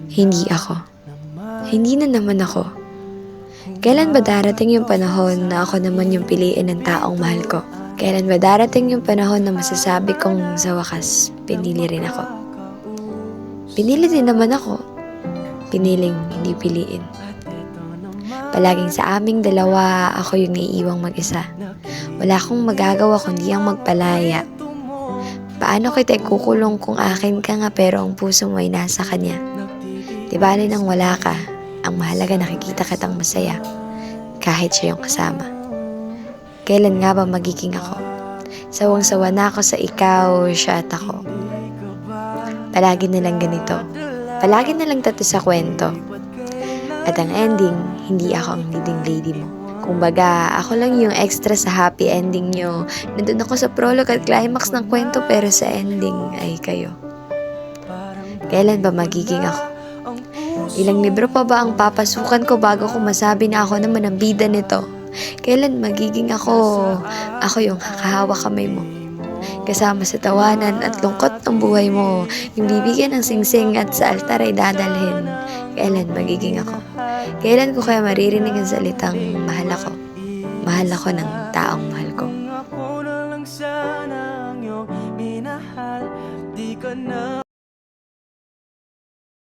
Hindi ako. Hindi na naman ako. Kailan ba darating yung panahon na ako naman yung piliin ng taong mahal ko? Kailan ba darating yung panahon na masasabi kong sa wakas, pinili rin ako? Pinili din naman ako. Piniling hindi piliin. Palaging sa aming dalawa, ako yung naiiwang mag-isa. Wala akong magagawa kundi ang magpalaya. Paano kita ikukulong kung akin ka nga pero ang puso mo ay nasa kanya? Di bali nang wala ka, ang mahalaga nakikita kitang masaya, kahit siya yung kasama. Kailan nga ba magiging ako? Sawang-sawa na ako sa ikaw, siya at ako. Palagi na lang ganito. Palagi na lang tato sa kwento. At ang ending, hindi ako ang leading lady mo. Kumbaga, ako lang yung extra sa happy ending nyo. Nandun ako sa prologue at climax ng kwento pero sa ending ay kayo. Kailan ba magiging ako? Ilang libro pa ba ang papasukan ko bago ko masabi na ako naman ang bida nito? Kailan magiging ako? Ako yung kakahawak kamay mo. Kasama sa tawanan at lungkot ng buhay mo. Yung bibigyan ng singsing at sa altar ay dadalhin. Kailan magiging ako? Kailan ko kaya maririnig ang salitang mahal ako? Mahal ako ng taong mahal ko. Ako na lang sana ang iyong minahal. Di ka na